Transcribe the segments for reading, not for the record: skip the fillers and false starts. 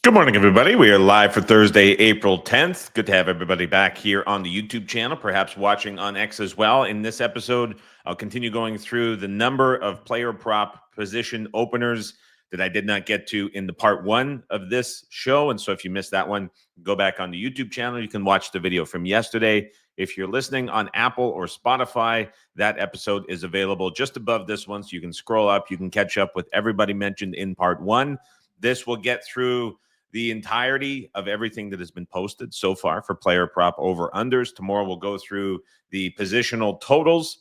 Good morning, everybody. We are live for Thursday, April 10th. Good to have everybody back here on the YouTube channel, perhaps watching on X as well. In this episode, I'll continue going through the number of player prop position openers that I did not get to in the part one of this show. And so if you missed that one, go back on the YouTube channel. You can watch the video from yesterday. If you're listening on Apple or Spotify, that episode is available just above this one. So you can scroll up. You can catch up with everybody mentioned in part one. This will get through the entirety of everything that has been posted so far for player prop over unders. Tomorrow we'll go through the positional totals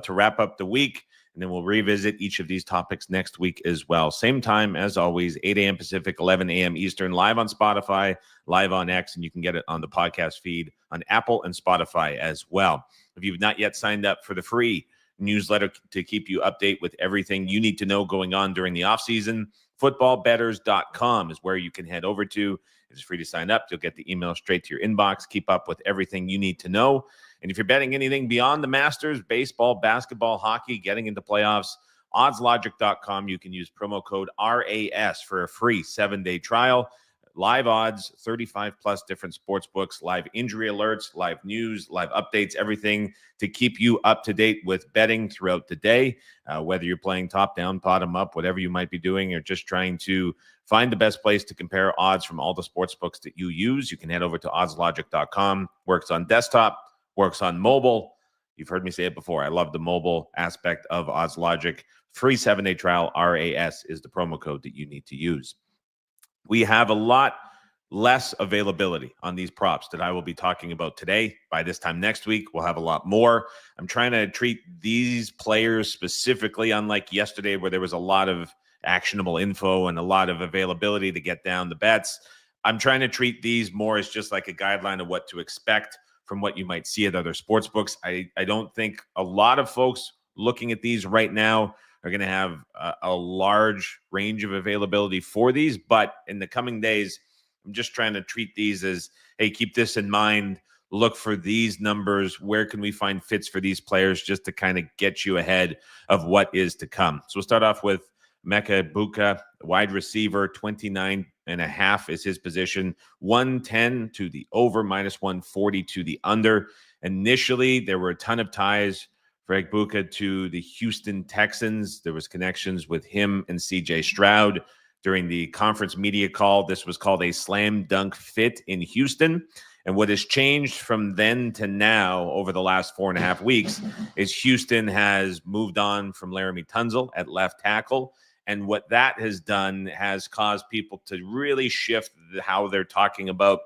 to wrap up the week, and then we'll revisit each of these topics next week as well. Same time as always, 8 a.m. Pacific, 11 a.m. Eastern, live on Spotify, live on X, and you can get it on the podcast feed on Apple and Spotify as well. If you've not yet signed up for the free newsletter to keep you update with everything you need to know going on during the offseason, footballbetters.com is where you can head over to. It's free to sign up. You'll get the email straight to your inbox. Keep up with everything you need to know. And if you're betting anything beyond the Masters, baseball, basketball, hockey, getting into playoffs, oddslogic.com, you can use promo code RAS for a free 7-day trial. Live odds, 35 plus different sports books, live injury alerts, live news, live updates, everything to keep you up to date with betting throughout the day. Whether you're playing top down, bottom up, whatever you might be doing, or just trying to find the best place to compare odds from all the sports books that you use, you can head over to oddslogic.com. Works on desktop, works on mobile. You've heard me say it before. I love the mobile aspect of OddsLogic. Free 7-day trial, RAS, is the promo code that you need to use. We have a lot less availability on these props that I will be talking about today. By this time next week, we'll have a lot more. I'm trying to treat these players specifically, unlike yesterday where there was a lot of actionable info and a lot of availability to get down the bets. I'm trying to treat these more as just like a guideline of what to expect from what you might see at other sports books. I don't think a lot of folks looking at these right now are going to have a large range of availability for these. But in the coming days, I'm just trying to treat these as, hey, keep this in mind. Look for these numbers. Where can we find fits for these players just to kind of get you ahead of what is to come? So we'll start off with Emeka Egbuka, wide receiver, 29.5 is his position, 110 to the over, minus 140 to the under. Initially, there were a ton of ties for Egbuka to the Houston Texans. There was connections with him and CJ Stroud during the conference media call. This was called a slam dunk fit in Houston. And what has changed from then to now over the last 4.5 weeks is Houston has moved on from Laramie Tunzel at left tackle. And what that has done has caused people to really shift how they're talking about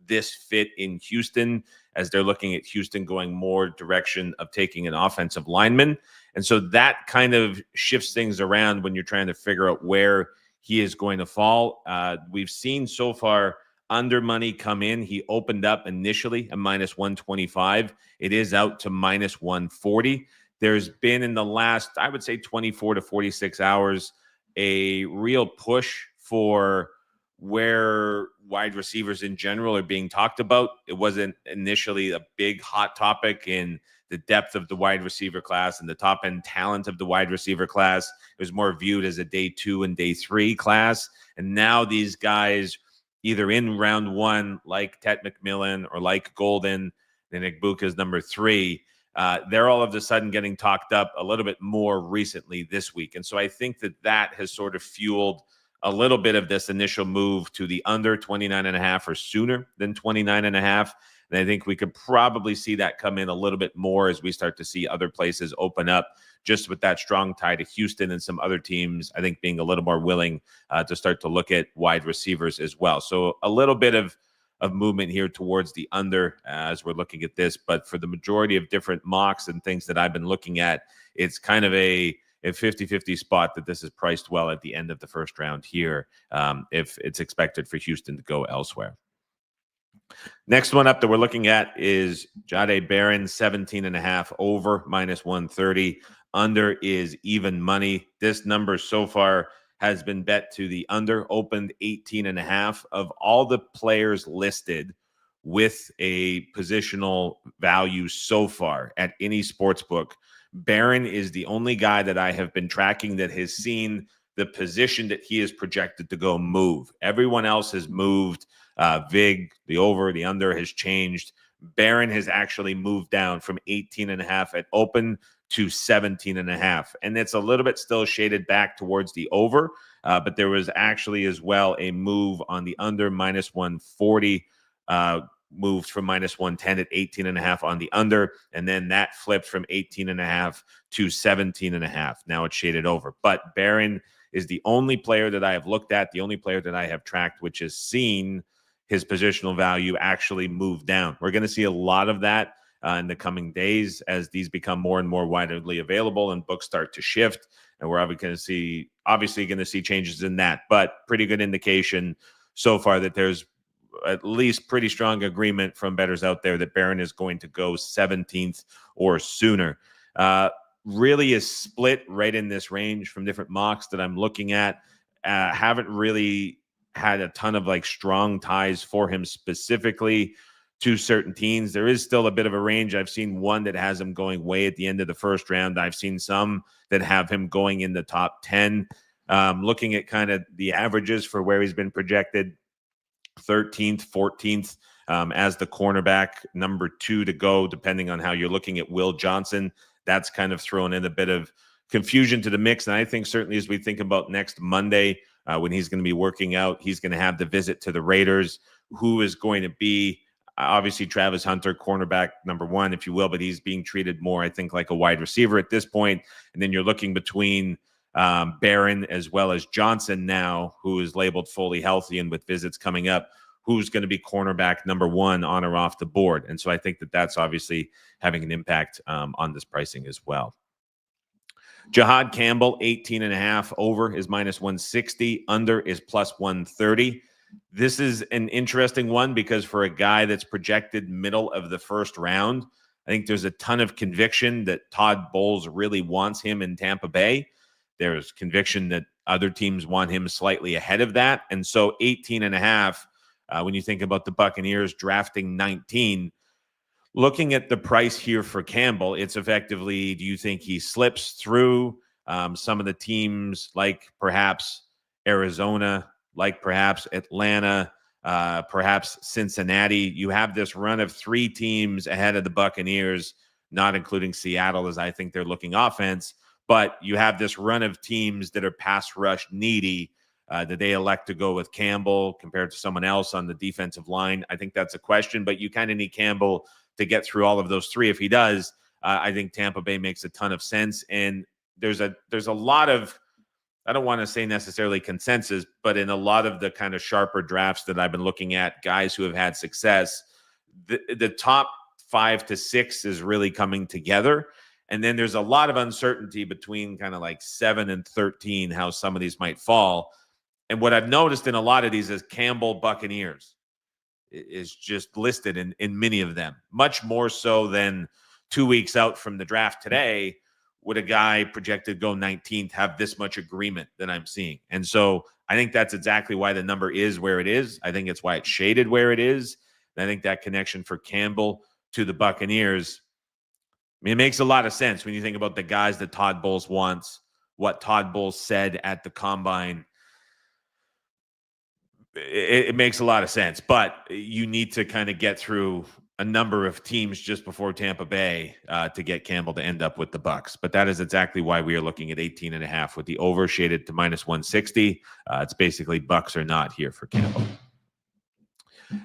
this fit in Houston, as they're looking at Houston going more direction of taking an offensive lineman. And so that kind of shifts things around when you're trying to figure out where he is going to fall. We've seen so far under money come in. He opened up initially at minus 125. It is out to minus 140. There's been in the last, I would say 24 to 46 hours, a real push for where wide receivers in general are being talked about. It wasn't initially a big hot topic in the depth of the wide receiver class and the top end talent of the wide receiver class. It was more viewed as a day 2 and day 3 class. And now these guys, either in round 1, like Ted McMillan or like Golden, and Egbuka's number 3, they're all of a sudden getting talked up a little bit more recently this week. And so I think that has sort of fueled a little bit of this initial move to the under 29.5 or sooner than 29.5. And I think we could probably see that come in a little bit more as we start to see other places open up, just with that strong tie to Houston and some other teams, I think, being a little more willing to start to look at wide receivers as well. So a little bit of movement here towards the under as we're looking at this. But for the majority of different mocks and things that I've been looking at, it's kind of a 50-50 spot that this is priced well at the end of the first round here, if it's expected for Houston to go elsewhere. Next one up that we're looking at is Jahdae Barron, 17.5 over, minus 130. Under is even money. This number so far has been bet to the under, opened 18.5. Of all the players listed with a positional value so far at any sports book, Barron is the only guy that I have been tracking that has seen the position that he is projected to go move. Everyone else has moved. Vig, the over, the under has changed. Barron has actually moved down from 18.5 at open to 17.5. And it's a little bit still shaded back towards the over, but there was actually as well a move on the under, minus 140, moved from minus 110 at 18.5 on the under. And then that flipped from 18.5 to 17.5. Now it's shaded over. But Barron is the only player that I have looked at, the only player that I have tracked, which has seen his positional value actually move down. We're going to see a lot of that in the coming days as these become more and more widely available and books start to shift. And we're obviously going to see changes in that. But pretty good indication so far that there's at least pretty strong agreement from bettors out there that Barron is going to go 17th or sooner. Really is split right in this range from different mocks that I'm looking at. Haven't really had a ton of like strong ties for him specifically to certain teams. There is still a bit of a range. I've seen one that has him going way at the end of the first round. I've seen some that have him going in the top 10. Looking at kind of the averages for where he's been projected, 13th, 14th as the cornerback, number 2 to go, depending on how you're looking at Will Johnson. That's kind of thrown in a bit of confusion to the mix. And I think certainly as we think about next Monday, when he's going to be working out, he's going to have the visit to the Raiders. Who is going to be, obviously, Travis Hunter, cornerback number 1, if you will, but he's being treated more, I think, like a wide receiver at this point. And then you're looking between Barron as well as Johnson now, who is labeled fully healthy and with visits coming up, who's going to be cornerback number 1 on or off the board. And so I think that that's obviously having an impact on this pricing as well. Jahad Campbell, 18.5, over is minus 160, under is plus 130. This is an interesting one because for a guy that's projected middle of the first round, I think there's a ton of conviction that Todd Bowles really wants him in Tampa Bay. There's conviction that other teams want him slightly ahead of that. And so 18.5, when you think about the Buccaneers drafting 19, looking at the price here for Campbell, it's effectively, do you think he slips through some of the teams like perhaps Arizona, like perhaps Atlanta, perhaps Cincinnati? You have this run of 3 teams ahead of the Buccaneers, not including Seattle, as I think they're looking offense. But you have this run of teams that are pass rush needy. Did they elect to go with Campbell compared to someone else on the defensive line? I think that's a question, but you kind of need Campbell to get through all of those 3. If he does, I think Tampa Bay makes a ton of sense. And there's a lot of, I don't want to say necessarily consensus, but in a lot of the kind of sharper drafts that I've been looking at, guys who have had success, the top 5 to 6 is really coming together. And then there's a lot of uncertainty between kind of like 7 and 13, how some of these might fall. And what I've noticed in a lot of these is Campbell Buccaneers is just listed in many of them, much more so than 2 weeks out from the draft today. Would a guy projected to go 19th have this much agreement that I'm seeing? And so I think that's exactly why the number is where it is. I think it's why it's shaded where it is. And I think that connection for Campbell to the Buccaneers, I mean, it makes a lot of sense when you think about the guys that Todd Bowles wants, what Todd Bowles said at the Combine. It makes a lot of sense, but you need to kind of get through a number of teams just before Tampa Bay to get Campbell to end up with the Bucks. But that is exactly why we are looking at 18.5 with the over shaded to minus 160. It's basically Bucks or not here for Campbell.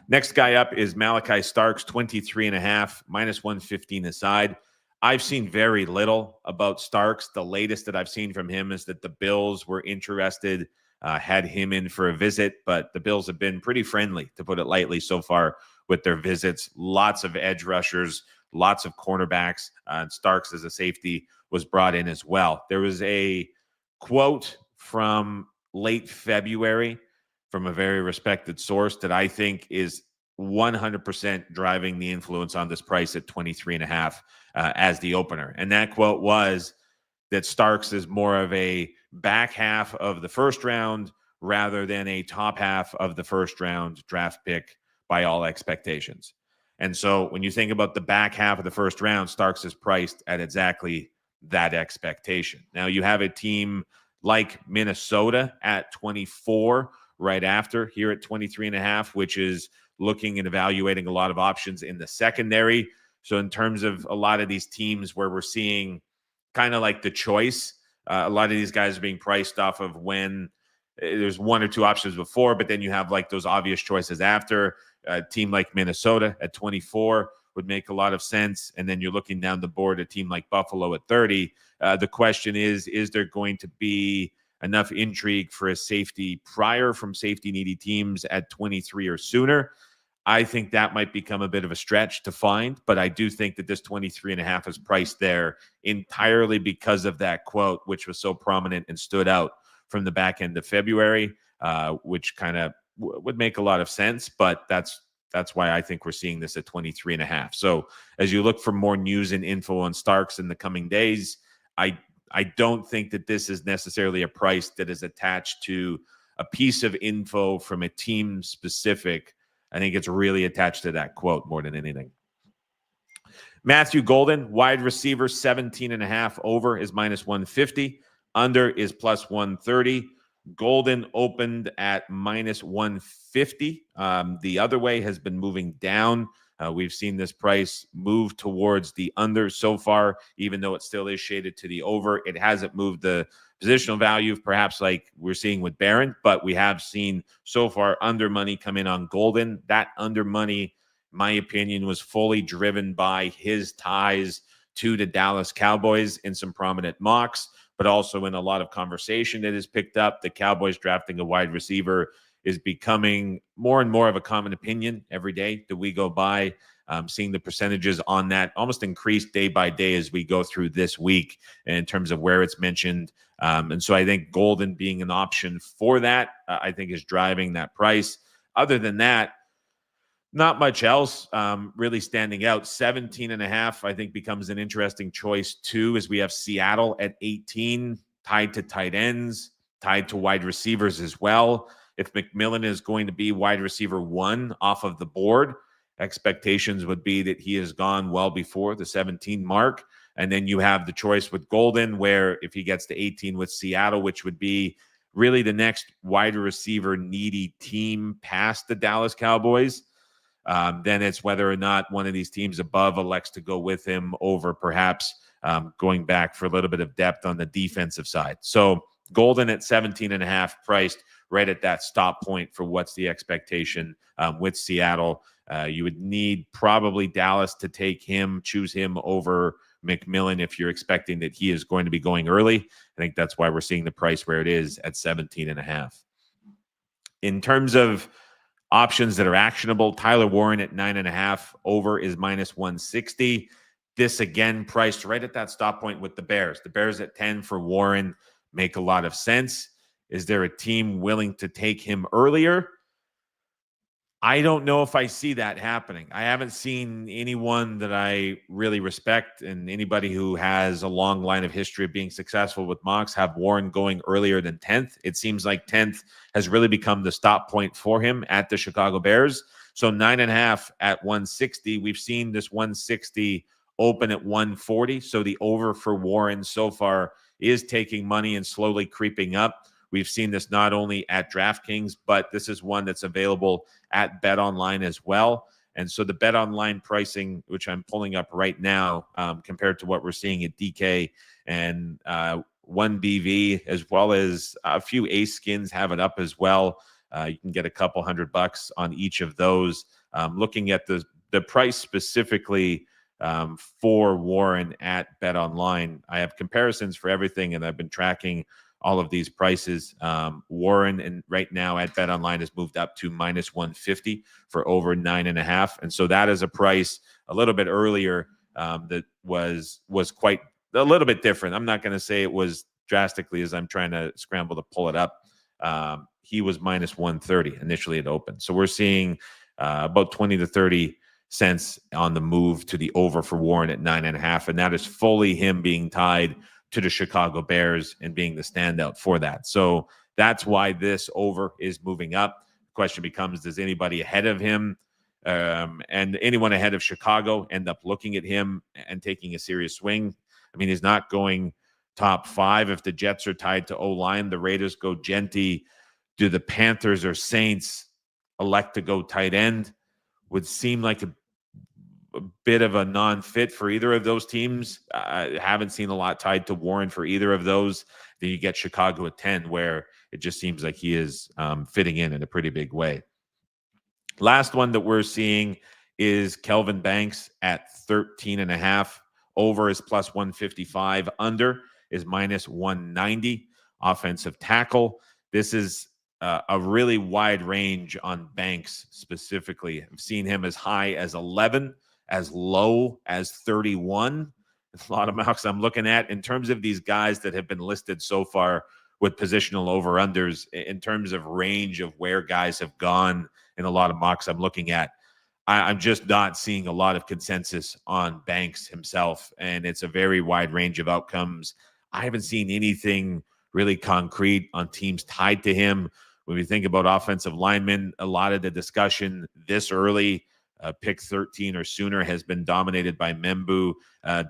Next guy up is Malachi Starks, 23.5, minus 115 aside. I've seen very little about Starks. The latest that I've seen from him is that the Bills were interested, had him in for a visit, but the Bills have been pretty friendly, to put it lightly, so far with their visits. Lots of edge rushers, lots of cornerbacks, and Starks as a safety was brought in as well. There was a quote from late February from a very respected source that I think is 100% driving the influence on this price at 23.5 as the opener. And that quote was that Starks is more of a back half of the first round rather than a top half of the first round draft pick by all expectations. And so when you think about the back half of the first round, Starks is priced at exactly that expectation. Now you have a team like Minnesota at 24 right after, here at 23.5, which is looking and evaluating a lot of options in the secondary. So in terms of a lot of these teams where we're seeing kind of like the choice, a lot of these guys are being priced off of when there's one or two options before, but then you have like those obvious choices after. A team like Minnesota at 24 would make a lot of sense. And then you're looking down the board, a team like Buffalo at 30. The question is there going to be enough intrigue for a safety prior from safety needy teams at 23 or sooner? I think that might become a bit of a stretch to find, but I do think that this 23.5 is priced there entirely because of that quote, which was so prominent and stood out from the back end of February, which kind of would make a lot of sense, but that's why I think we're seeing this at 23.5. So as you look for more news and info on Starks in the coming days, I don't think that this is necessarily a price that is attached to a piece of info from a team specific. I think it's really attached to that quote more than anything. Matthew Golden, wide receiver, 17.5, over is minus 150. Under is plus 130. Golden opened at minus 150. The other way has been moving down. We've seen this price move towards the under so far, even though it still is shaded to the over. It hasn't moved the positional value, perhaps like we're seeing with Barron, but we have seen so far under money come in on Golden. That under money, my opinion, was fully driven by his ties to the Dallas Cowboys in some prominent mocks, but also in a lot of conversation that is picked up. The Cowboys drafting a wide receiver is becoming more and more of a common opinion every day that we go by. Seeing the percentages on that almost increase day by day as we go through this week in terms of where it's mentioned. And so I think Golden being an option for that, I think is driving that price. Other than that, not much else really standing out. 17.5, I think, becomes an interesting choice too, as we have Seattle at 18, tied to tight ends, tied to wide receivers as well. If McMillan is going to be wide receiver 1 off of the board, expectations would be that he has gone well before the 17 mark. And then you have the choice with Golden, where if he gets to 18 with Seattle, which would be really the next wide receiver needy team past the Dallas Cowboys, then it's whether or not one of these teams above elects to go with him over perhaps going back for a little bit of depth on the defensive side. So Golden at 17.5, priced right at that stop point for what's the expectation with Seattle. You would need probably Dallas to take him, choose him over McMillan if you're expecting that he is going to be going early. I think that's why we're seeing the price where it is at 17.5. In terms of options that are actionable, Tyler Warren at 9.5, over is minus 160. This again priced right at that stop point with the Bears. The Bears at 10 for Warren make a lot of sense. Is there a team willing to take him earlier? I don't know if I see that happening. I haven't seen anyone that I really respect, and anybody who has a long line of history of being successful with mocks, have Warren going earlier than 10th. It seems like 10th has really become the stop point for him at the Chicago Bears. So 9.5 at 160. We've seen this 160 open at 140. So the over for Warren so far is taking money and slowly creeping up. We've seen this not only at DraftKings, but this is one that's available at BetOnline as well. And so the BetOnline pricing, which I'm pulling up right now, compared to what we're seeing at DK and 1BV, as well as a few Ace skins have it up as well. You can get a couple $100 on each of those. Looking at the price specifically for Warren at BetOnline, I have comparisons for everything, and I've been tracking all of these prices. Warren, and right now at BetOnline, has moved up to minus 150 for over 9.5. And so that is a price a little bit earlier that was quite a little bit different. I'm not going to say it was drastically, as I'm trying to scramble to pull it up. He was minus 130 initially at open. So we're seeing about 20 to 30 cents on the move to the over for Warren at 9.5. And that is fully him being tied to the Chicago Bears and being the standout for that. So that's why this over is moving up. The question becomes, does anybody ahead of him and anyone ahead of Chicago end up looking at him and taking a serious swing? I mean, he's not going top 5. If the Jets are tied to O-line, the Raiders go Genty. Do the Panthers or Saints elect to go tight end? Would seem like a bit of a non-fit for either of those teams. I haven't seen a lot tied to Warren for either of those. Then you get Chicago at 10, where it just seems like he is fitting in a pretty big way. Last one that we're seeing is Kelvin Banks at 13.5. Over is plus 155. Under is minus 190. Offensive tackle. This is a really wide range on Banks specifically. I've seen him as high as 11, as low as 31. A lot of mocks I'm looking at in terms of these guys that have been listed so far with positional over-unders in terms of range of where guys have gone in a lot of mocks I'm looking at. I'm just not seeing a lot of consensus on Banks himself, and it's a very wide range of outcomes. I haven't seen anything really concrete on teams tied to him. When we think about offensive linemen, a lot of the discussion this early, pick 13 or sooner, has been dominated by Membu,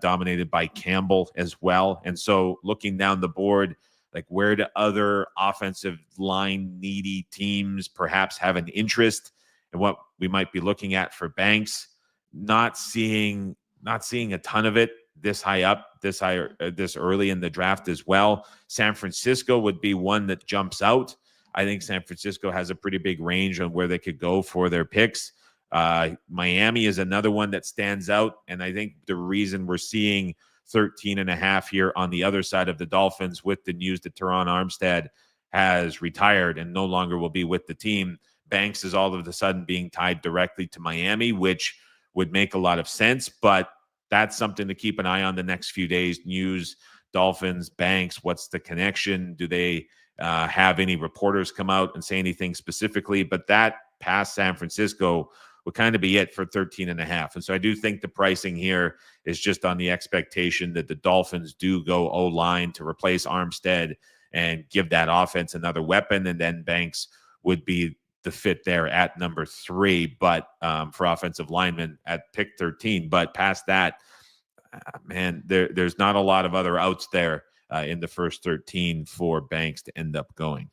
dominated by Campbell as well. And so looking down the board, like where do other offensive line needy teams perhaps have an interest in what we might be looking at for Banks? Not seeing a ton of it this high up, this early in the draft as well. San Francisco would be one that jumps out. I think San Francisco has a pretty big range on where they could go for their picks. Miami is another one that stands out. And I think the reason we're seeing 13.5 here on the other side of the Dolphins with the news that Teron Armstead has retired and no longer will be with the team, Banks is all of a sudden being tied directly to Miami, which would make a lot of sense. But that's something to keep an eye on the next few days. News, Dolphins, Banks, what's the connection? Do they have any reporters come out and say anything specifically? But that past San Francisco would kind of be it for 13.5. And so I do think the pricing here is just on the expectation that the Dolphins do go O-line to replace Armstead and give that offense another weapon. And then Banks would be the fit there at number 3, but for offensive linemen at pick 13. But past that, man, there's not a lot of other outs there in the first 13 for Banks to end up going.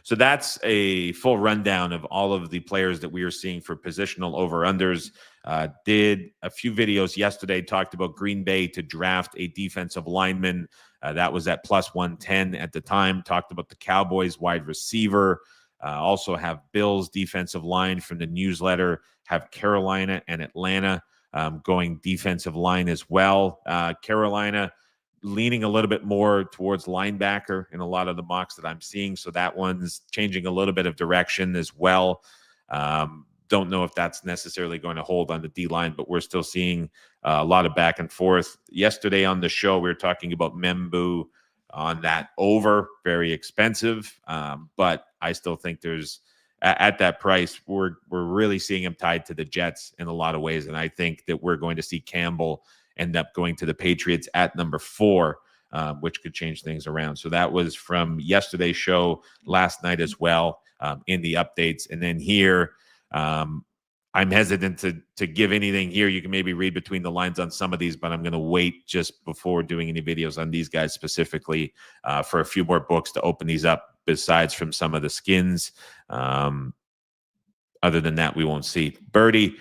So that's a full rundown of all of the players that we are seeing for positional over-unders. Did a few videos yesterday, talked about Green Bay to draft a defensive lineman. That was at plus 110 at the time. Talked about the Cowboys wide receiver. Also have Bills defensive line from the newsletter. Have Carolina and Atlanta going defensive line as well. Carolina leaning a little bit more towards linebacker in a lot of the mocks that I'm seeing. So that one's changing a little bit of direction as well. Don't know if that's necessarily going to hold on the D-line, but we're still seeing a lot of back and forth. Yesterday on the show, we were talking about Membu on that over, very expensive. But I still think there's, at that price, we're really seeing him tied to the Jets in a lot of ways. And I think that we're going to see Campbell end up going to the Patriots at number 4, which could change things around. So that was from yesterday's show, last night as well, in the updates. And then here, I'm hesitant to give anything here. You can maybe read between the lines on some of these, but I'm going to wait just before doing any videos on these guys specifically for a few more books to open these up, besides from some of the skins. Other than that, we won't see. Birdie,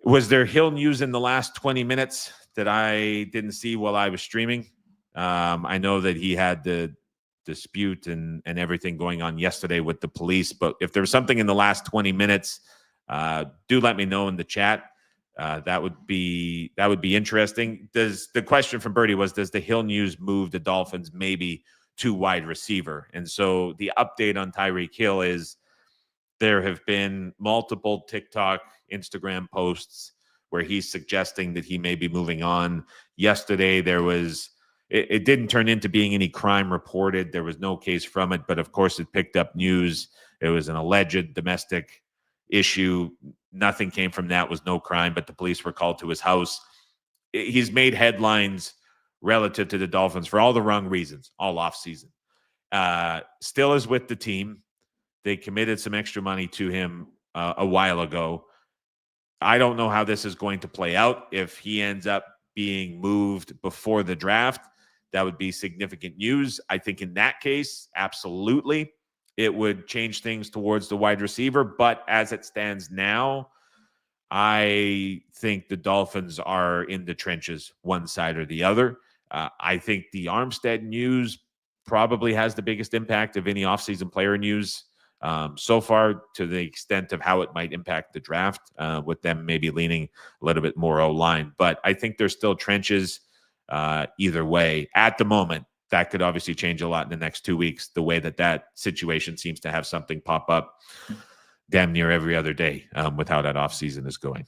was there Hill news in the last 20 minutes that I didn't see while I was streaming? I know that he had the dispute and everything going on yesterday with the police, but if there was something in the last 20 minutes, do let me know in the chat. That would be interesting. The question from Birdie was, does the Hill news move the Dolphins maybe to wide receiver? And so the update on Tyreek Hill is there have been multiple TikTok, Instagram posts where he's suggesting that he may be moving on. Yesterday, there was, it didn't turn into being any crime reported. There was no case from it, but of course it picked up news. It was an alleged domestic issue. Nothing came from that, was no crime, but the police were called to his house. He's made headlines relative to the Dolphins for all the wrong reasons, all offseason. Still is with the team. They committed some extra money to him a while ago. I don't know how this is going to play out. If he ends up being moved before the draft, that would be significant news. I think in that case, absolutely, it would change things towards the wide receiver. But as it stands now, I think the Dolphins are in the trenches, one side or the other. I think the Armstead news probably has the biggest impact of any offseason player news so far, to the extent of how it might impact the draft, with them maybe leaning a little bit more O-line. But I think there's still trenches either way. At the moment, that could obviously change a lot in the next 2 weeks, the way that situation seems to have something pop up damn near every other day with how that offseason is going.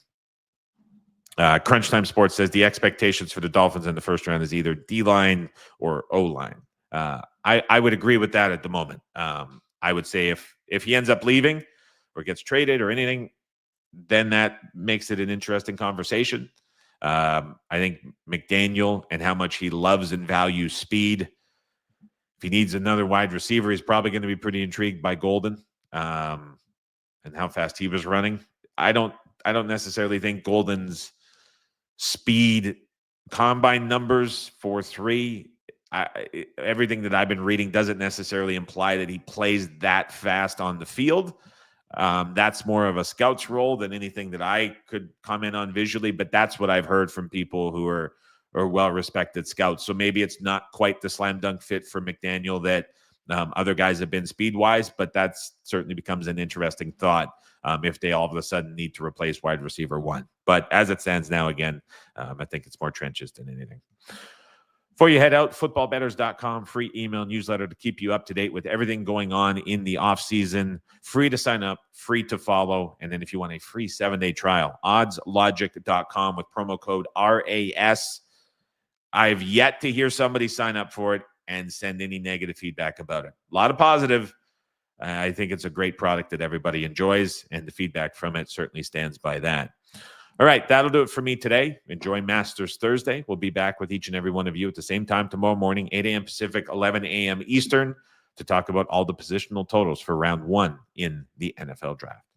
Crunch Time Sports says the expectations for the Dolphins in the first round is either D-line or O-line. I would agree with that at the moment. I would say if he ends up leaving or gets traded or anything, then that makes it an interesting conversation. I think McDaniel and how much he loves and values speed. If he needs another wide receiver, he's probably going to be pretty intrigued by Golden and how fast he was running. I don't necessarily think Golden's speed combine numbers 4.3. Everything that I've been reading doesn't necessarily imply that he plays that fast on the field. That's more of a scout's role than anything that I could comment on visually, but that's what I've heard from people who are well-respected scouts. So maybe it's not quite the slam dunk fit for McDaniel that other guys have been speed-wise, but that's certainly becomes an interesting thought if they all of a sudden need to replace wide receiver one. But as it stands now, again, I think it's more trenches than anything. Before you head out, footballbettors.com, free email newsletter to keep you up to date with everything going on in the offseason. Free to sign up, free to follow. And then if you want a free 7-day trial, oddslogic.com with promo code RAS. I've yet to hear somebody sign up for it and send any negative feedback about it. A lot of positive. I think it's a great product that everybody enjoys, and the feedback from it certainly stands by that. All right, that'll do it for me today. Enjoy Masters Thursday. We'll be back with each and every one of you at the same time tomorrow morning, 8 a.m. Pacific, 11 a.m. Eastern, to talk about all the positional totals for round one in the NFL draft.